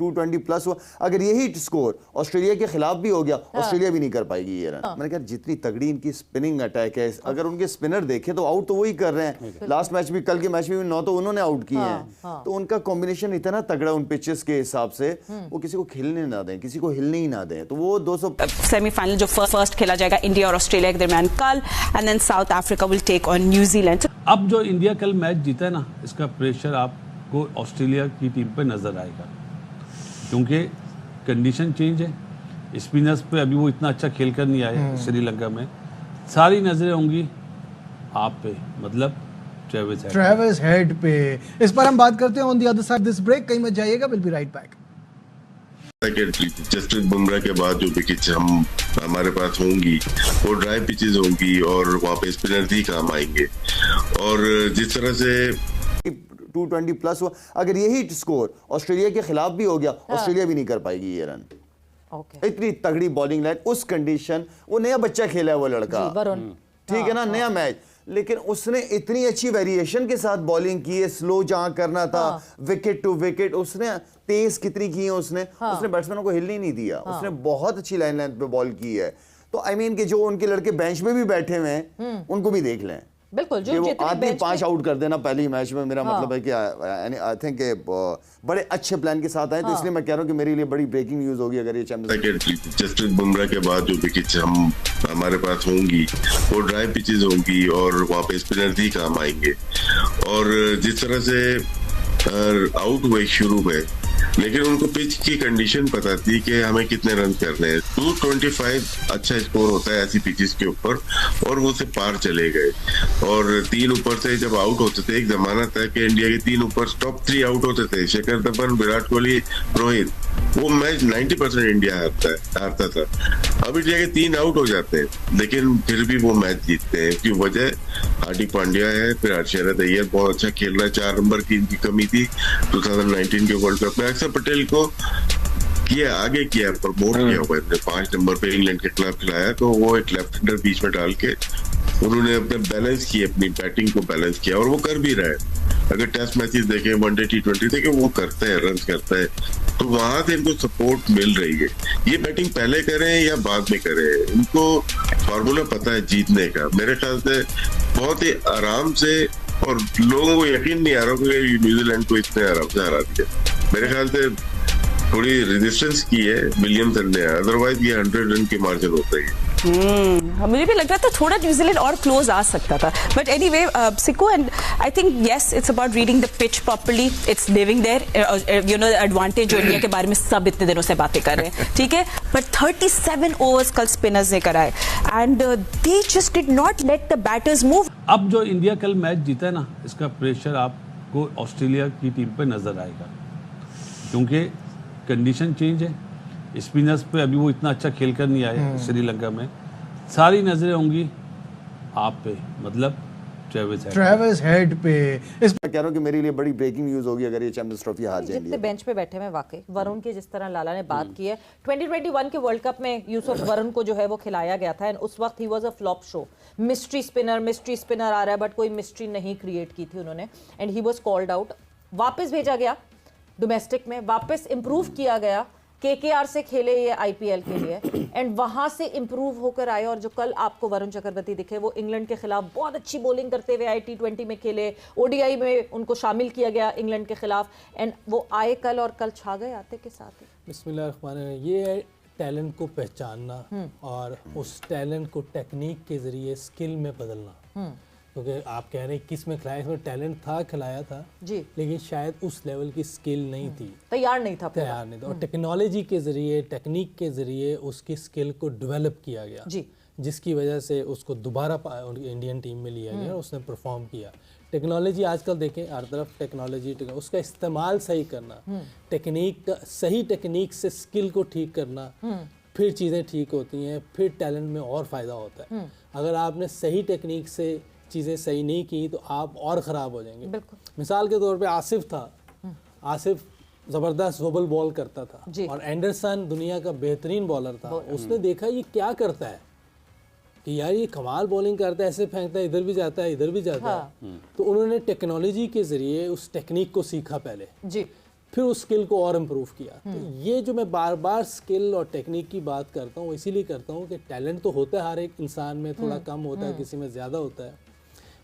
220+ हुआ, अगर यही स्कोर ऑस्ट्रेलिया के खिलाफ भी हो गया, ऑस्ट्रेलिया भी नहीं कर पाएगी ये रन। मैंने कहा जितनी तगड़ी इनकी स्पिनिंग अटैक है, अगर उनके स्पिनर देखे तो आउट तो वही कर रहे हैं। लास्ट मैच भी, कल के मैच में भी 9 तो उन्होंने आउट किए हैं। तो उनका कॉम्बिनेशन इतना तगड़ा उन पिचेस के हिसाब से, वो किसी को खेलने ना दें, किसी को हिलने ही ना दें। तो वो 200 सेमीफाइनल जो फर्स्ट खेला जाएगा इंडिया और ऑस्ट्रेलिया के दरमियान कल, and then South Africa will take on New Zealand. अब जो इंडिया कल मैच जीता है ना, इसका प्रेशर आपको ऑस्ट्रेलिया की टीम पे नजर आएगा, क्योंकि कंडीशन चेंज है। स्पिनर्स पे अभी वो इतना अच्छा खेल कर नहीं आए श्रीलंका में। सारी नजरें होंगी आप पे, मतलब ट्रेविस हेड पे। इस पर हम बात करते हैं on the other side this break. कहीं मत जाइएगा, will be right back. Jasprit Bumrah के बाद जो विकेट हमारे पास होंगी वो ड्राई पिचेस होंगी और वहाँ पे स्पिनर ही काम आएंगे। और जिस तरह से 220+ हुआ, अगर यही स्कोर ऑस्ट्रेलिया के खिलाफ भी हो गया, ऑस्ट्रेलिया भी नहीं कर पाएगी ये रन। इतनी तगड़ी बॉलिंग लाइन, उस कंडीशन, वो नया बच्चा खेला है वो लड़का, ठीक है ना, नया मैच, लेकिन उसने इतनी अच्छी वेरिएशन के साथ बॉलिंग की है। स्लो जहां करना था, विकेट टू विकेट, उसने तेज कितनी की है उसने बैट्समैनों को हिलने ही नहीं दिया। उसने बहुत अच्छी लाइन लेंथ पे बॉल की है। तो आई मीन कि जो उनके लड़के बेंच में भी बैठे हुए हैं उनको भी देख लें। बिल्कुल, जो वो आदमी 5 आउट कर देना पहले ही मैच में, मेरा मतलब है कि आई थिंक बड़े अच्छे प्लान के साथ आए। तो इसलिए मैं कह रहा हूँ कि मेरे लिए बड़ी ब्रेकिंग न्यूज होगी अगर ये चैंपियंस। जसप्रीत बुमराह के बाद जो विकेट हमारे पास होंगी वो ड्राई पिचेस होंगी और वहाँ पे स्पिनर ही काम आएंगे। और जिस तरह से आउट हुए शुरू में, लेकिन उनको पिच की कंडीशन पता थी कि हमें कितने रन करने हैं। 225 अच्छा स्कोर होता है ऐसी पिचेस के ऊपर, और वो से पार चले गए। और 3 ऊपर से जब आउट होते थे, एक जमाना था कि इंडिया के 3 ऊपर टॉप 3 आउट होते थे, शिखर धवन, विराट कोहली, रोहित, वो मैच 90% इंडिया हारता था। अब इंडिया के 3 आउट हो जाते हैं, लेकिन फिर भी वो मैच जीतते हैं। उसकी वजह हार्दिक पांड्या है, फिर हर्षदीप अय्यर बहुत अच्छा खेल रहा है। 4 नंबर की इनकी कमी थी 2019 के वर्ल्ड कप में। अक्षर पटेल को आगे किया, प्रमोट किया हुआ है। 5 नंबर पे इंग्लैंड के खिलाफ खिलाया, तो वो एक लेफ्ट हैंडर बीच में डाल के उन्होंने अपने बैलेंस किए, अपनी बैटिंग को बैलेंस किया, और वो कर भी रहा है। अगर टेस्ट मैचेस देखें, वनडे T20 देखें, वो करते हैं, रन करता है। तो वहां से इनको सपोर्ट मिल रही है। ये बैटिंग पहले करें या बाद में करें, इनको फॉर्मूला पता है जीतने का। मेरे ख्याल से बहुत ही आराम से, और लोगों को यकीन नहीं आ रहा कि न्यूजीलैंड को इतने आराम से हरा दिया। मेरे ख्याल से थोड़ी रेजिस्टेंस की है विलियमसन ने, अदरवाइज ये 100 रन के मार्जिन होता है। मुझे भी लग रहा था थोड़ा न्यूजीलैंड और क्लोज आ सकता था, बट एनीवे सिको, and I think yes, it's about reading the pitch properly, it's living there, you know advantage जो इंडिया के बारे में सब इतने दिनों से बातें कर रहे हैं, ठीक है। बट 37 ओवर्स कल स्पिनर्स ने कराए, and they just did not let the batters move. अब जो इंडिया कल मैच जीता है ना, इसका प्रेशर आपको ऑस्ट्रेलिया की टीम पे नजर आएगा, क्योंकि कंडीशन चेंज है। स्पिनर्स पे अभी वो इतना अच्छा खेल कर नहीं आए श्रीलंका में। सारी नजरें होंगी आप पे, मतलब ट्रेविस हेड पे। इस मैं कह रहा हूँ कि मेरे लिए बड़ी ब्रेकिंग न्यूज होगी अगर ये चैंपियंस ट्रॉफी हार जाएंगे। जितने बेंच पे बैठे हैं, वाकई वरुण की जिस तरह लाला ने बात की है, 2021 के वर्ल्ड कप में यूसुफ वरुण को जो है वो खिलाया गया था, एंड उस वक्त he was a flop show. Mystery spinner आ रहा है, बट कोई मिस्ट्री नहीं क्रिएट की थी उन्होंने, and he was called out. वापस भेजा गया डोमेस्टिक में, वापस इंप्रूव किया गया, KKR से खेले ये IPL के लिए, एंड वहां से इंप्रूव होकर आए। और जो कल आपको वरुण चक्रवर्ती दिखे, वो इंग्लैंड के खिलाफ बहुत अच्छी बॉलिंग करते हुए आए। T20 में खेले, ODI में उनको शामिल किया गया इंग्लैंड के खिलाफ, एंड वो आए कल और कल छा गए आते के साथ ही। बिस्मिल्लाह, ये टैलेंट को पहचानना और उस टैलेंट को टेक्निक के जरिए स्किल में बदलना। क्योंकि आप कह रहे हैं किस में खिलाया, इसमें टैलेंट था, खिलाया था जी, लेकिन शायद उस लेवल की स्किल नहीं थी, तैयार नहीं था। और टेक्नोलॉजी के ज़रिए, टेक्निक के ज़रिए उसकी स्किल को डेवलप किया गया जी, जिसकी वजह से उसको दोबारा इंडियन टीम में लिया गया और उसने परफॉर्म किया। टेक्नोलॉजी आजकल देखें हर तरफ टेक्नोलॉजी, उसका इस्तेमाल सही करना, टेक्निक, सही टेक्निक से स्किल को ठीक करना, फिर चीज़ें ठीक होती हैं, फिर टैलेंट में और फ़ायदा होता है। अगर आपने सही टेक्निक से चीज़ें सही नहीं की तो आप और ख़राब हो जाएंगे। मिसाल के तौर पे आसिफ था, आसिफ ज़बरदस्त वोबल बॉल करता था, और एंडरसन दुनिया का बेहतरीन बॉलर था। उसने देखा ये क्या करता है, कि यार ये कमाल बॉलिंग करता है, ऐसे फेंकता है, इधर भी जाता है, इधर भी जाता है। तो उन्होंने टेक्नोलॉजी के ज़रिए उस टेक्निक को सीखा पहले जी, फिर उस स्किल को और इम्प्रूव किया। तो ये जो मैं बार बार स्किल और टेक्निक की बात करता हूँ इसीलिए करता हूँ कि टैलेंट तो होता है हर एक इंसान में, थोड़ा कम होता है, किसी में ज़्यादा होता है,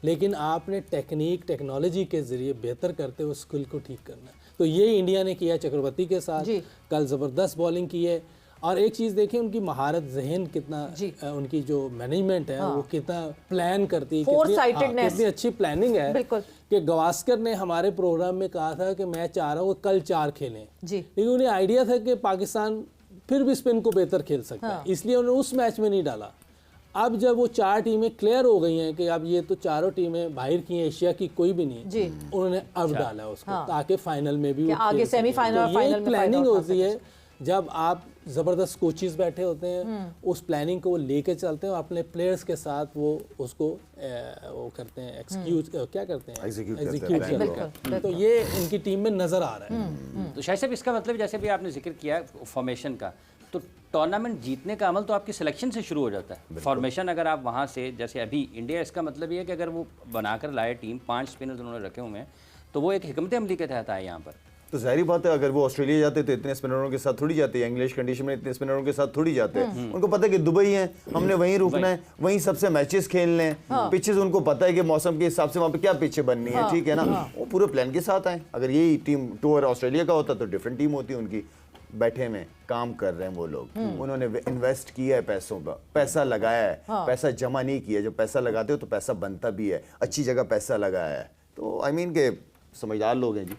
लेकिन आपने टेक्नोलॉजी के ज़रिए बेहतर करते हुए स्किल को ठीक करना है। तो ये इंडिया ने किया चक्रवर्ती के साथ, कल ज़बरदस्त बॉलिंग की है। और एक चीज़ देखें उनकी महारत, जहन कितना, उनकी जो मैनेजमेंट है वो कितना प्लान करती है, कितनी अच्छी प्लानिंग है कि गवास्कर ने हमारे प्रोग्राम में कहा था कि मैं चाह रहा हूँ कल 4 खेलें, लेकिन उन्हें आइडिया था कि पाकिस्तान फिर भी स्पिन को बेहतर खेल सकता है, इसलिए उन्होंने उस मैच में नहीं डाला। अब जब वो 4 टीमें क्लियर हो गई हैं कि अब ये तो चारों टीमें बाहर की हैं, एशिया की कोई भी नहीं, उन्होंने अब डाला उसको ताकि फाइनल में भी आगे सेमीफाइनल और फाइनल में प्लानिंग होती है। जब आप ज़बरदस्त कोचेस बैठे होते हैं उस प्लानिंग को वो लेके चलते हैं और अपने प्लेयर्स के साथ वो उसको वो करते हैं, क्या करते हैं, एग्जीक्यूट करते हैं। तो ये इनकी टीम में नज़र आ रहा है। तो शायद साहब इसका मतलब जैसे भी आपने जिक्र किया फॉर्मेशन का, तो टूर्नामेंट जीतने का अमल तो आपकी सिलेक्शन से शुरू हो जाता है। फॉर्मेशन अगर आप वहाँ से, जैसे अभी इंडिया, इसका मतलब ये है कि अगर वो बनाकर लाए टीम, 5 स्पिनर्स उन्होंने रखे हुए हैं, तो वो एक हिकमत अमली के तहत आए यहाँ पर। तो जाहिर बात है अगर वो ऑस्ट्रेलिया जाते तो इतने स्पिनरों के साथ थोड़ी जाते हैं, इंग्लिश कंडीशन में इतने स्पिनरों के साथ थोड़ी जाते हैं। उनको पता है कि दुबई है, हमने वहीं रुकना है, वहीं सबसे मैचेस खेलने हैं, पिचेस उनको पता है कि मौसम के हिसाब से वहाँ पे क्या पिचें बननी है, ठीक है ना। वो पूरे प्लान के साथ आए। अगर यही टीम टूर ऑस्ट्रेलिया का होता तो डिफरेंट टीम होती उनकी। बैठे में काम कर रहे हैं वो लोग, उन्होंने इन्वेस्ट किया है पैसों पर, पैसा लगाया है, पैसा जमा नहीं किया। जब पैसा लगाते हो तो पैसा बनता भी है, अच्छी जगह पैसा लगाया है। तो आई मीन के समझदार लोग हैं जी।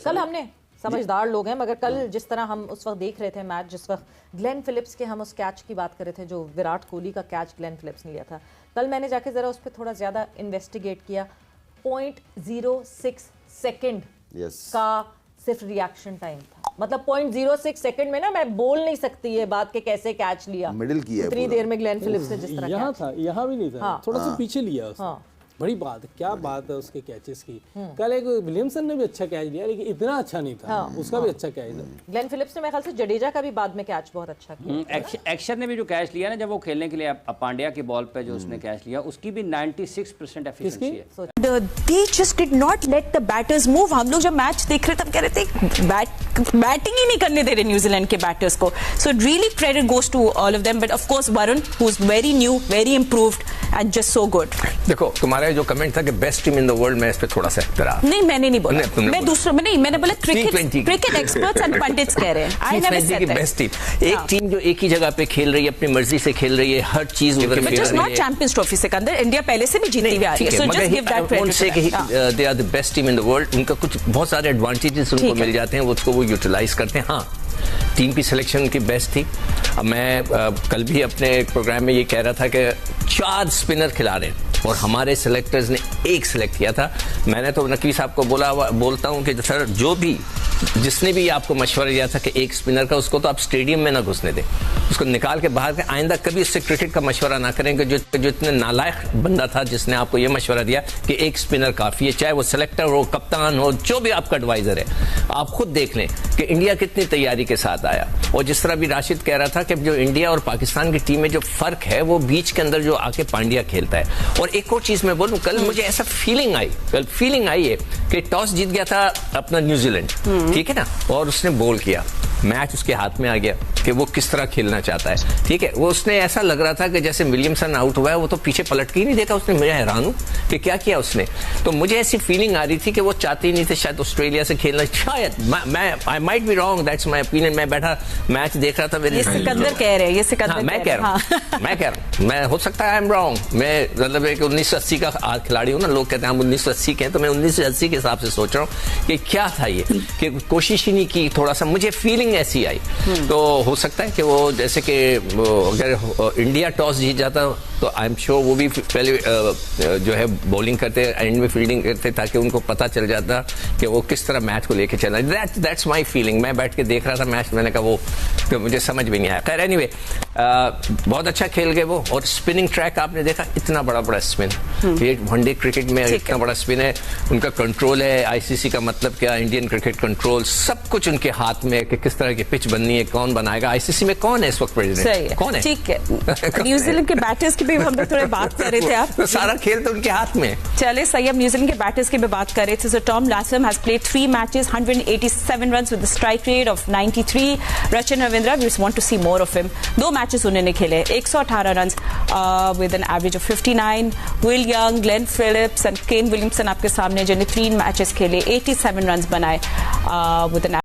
कल हमने समझदार लोग हैं, मगर कल जिस तरह हम उस वक्त देख रहे थे मैच, जिस वक्त ग्लेन फिलिप्स के हम उस कैच की बात कर रहे थे जो विराट कोहली का कैच ग्लेन फिलिप्स ने लिया था, कल मैंने जाके ज़रा उस पर थोड़ा ज़्यादा इन्वेस्टिगेट किया। 0.06 सेकेंड का सिर्फ रिएक्शन टाइम था। मतलब 0.06 सेकंड में ना मैं बोल नहीं सकती ये बात कि कैसे कैच लिया, मिडिल किया इतनी देर में ग्लेन फिलिप्स ने जिस तरह यहाँ था, यहाँ भी नहीं था, थोड़ा सा पीछे लिया उसने। बड़ी बात, क्या बात है उसके कैचेस की। कल एक विलियमसन ने भी अच्छा कैच लिया, लेकिन इतना अच्छा नहीं था, उसका भी अच्छा कैच है। ग्लेन फिलिप्स ने मेरे ख्याल से जडेजा का भी बाद में कैच बहुत अच्छा किया। एक्शन ने भी जो कैच लिया ना, जब वो खेलने के लिए पांड्या की बॉल पे जो उसने कैच लिया, उसकी भी 96% एफिशिएंसी है। They just did not let the batters move. हम लोग जब मैच देख रहे थे, हम कह रहे थे बैटिंग ही नहीं करने दे रहे न्यूजीलैंड के बैटर्स को। So really credit goes to all of them, but of course Varun, who's very new, very improved and just so good. देखो तुम्हारा जो कमेंट था कि best team in the world में, इस पे थोड़ा सा इख्तलाफ। नहीं, मैंने नहीं बोला, मैं दूसरा में नहीं, मैंने बोला क्रिकेट एक्सपर्ट्स एंड पंडित्स कह रहे हैं। I never said that. Best team, एक टीम जो एक ही जगह पे खेल रही है, अपनी मर्जी से खेल रही है, हर चीज उधर खेल रही है। Not champions trophy Sikandar, India पहले से भी जीती हुई आ रही है, so just give that credit to them. They are the best team in the world. उनका कुछ बहुत सारे एडवांटेजेस उनको मिल जाते हैं, वो उसको वो यूटिलाइज करते हैं। हाँ, टीम की सिलेक्शन उनकी बेस्ट थी। अब मैं कल भी अपने एक प्रोग्राम में ये कह रहा था कि 4 स्पिनर खिला रहे हैं और हमारे सिलेक्टर्स ने 1 सिलेक्ट किया था। मैंने तो नकवी साहब को बोलता हूँ कि सर, जो भी जिसने भी आपको मशवरा दिया था कि 1 स्पिनर का, उसको तो आप स्टेडियम में ना घुसने दें, उसको निकाल के बाहर के, आइंदा कभी उससे क्रिकेट का मशवरा ना करें कि जो इतने नालायक बंदा था जिसने आपको ये मशवरा दिया कि 1 स्पिनर काफ़ी है, चाहे वो सिलेक्टर हो, कप्तान हो, जो भी आपका एडवाइजर है। आप खुद देख लें कि इंडिया कितनी तैयारी के साथ आया। और जिस तरह भी राशिद कह रहा था कि जो इंडिया और पाकिस्तान की टीम में जो फ़र्क है, वो बीच के अंदर जो आके पांड्या खेलता है। और एक और चीज़ मैं बोलूँ, कल मुझे ऐसा फीलिंग आई है कि टॉस जीत गया था अपना न्यूजीलैंड, ठीक है ना, और उसने बॉल किया, मैच उसके हाथ में आ गया कि वो किस तरह खेलना चाहता है, ठीक है। वो उसने ऐसा लग रहा था कि जैसे विलियमसन आउट हुआ है, वो तो पीछे पलट के ही नहीं देखा उसने। मैं हैरान हूँ कि क्या किया उसने। तो मुझे ऐसी फीलिंग आ रही थी कि वो चाहते ही नहीं थे शायद ऑस्ट्रेलिया से खेलना, शायद। मैं I might be wrong, that's my opinion. मैं बैठा मैच देख रहा था, ये सिकंदर कह रहे हैं, ये सिकंदर मैं कह रहा हूँ, मैं हो सकता है आई एम रॉन्ग। मैं मतलब एक 1980 का खिलाड़ी हूँ ना, लोग कहते हैं हम 1980 के हैं, तो मैं 1980 के हिसाब से सोच रहा हूँ कि क्या था ये, कि कोशिश ही नहीं की। थोड़ा सा मुझे फीलिंग ऐसी आई। तो हो सकता है कि वो जैसे कि अगर इंडिया टॉस जीत जाता तो आई एम श्योर वो भी पहले जो है बॉलिंग करते, एंड में फील्डिंग करते, ताकि उनको पता चल जाता कि वो किस तरह मैच को लेके चलना है। That's my feeling. मैं बैठ के देख रहा था मैच, मैंने कहा वो तो मुझे समझ भी नहीं आया। खैर एनीवे, बहुत अच्छा खेल गए वो। और स्पिनिंग ट्रैक आपने देखा, इतना बड़ा स्पिन, ये वनडे क्रिकेट में इतना बड़ा स्पिन है। उनका कंट्रोल है, आईसीसी का मतलब क्या, इंडियन क्रिकेट कंट्रोल, सब कुछ उनके हाथ में कि किस तरह तरह की पिच बननी है, कौन बनाएगा? आईसीसी में कौन है इस वक्त प्रेसिडेंट? कौन है? ठीक है, न्यूजीलैंड के बैटर्स की भी हम लोग थोड़े बात कर रहे थे। आप तो सारा खेल तो उनके हाथ में। चले सही, अब न्यूजीलैंड के बैटर्स की भी बात कर रहे थे। So Tom Latham has played 3 matches, 187 runs with strike rate of 93। Rachin Ravindra, we want to see more of him. 2 matches उन्होंने खेले, 118 runs with an average of 59। Will Young, Glenn Phillips and Kane Williamson आपके सामने, जिन्हें 3 matches खेले, 87 runs बनाए with N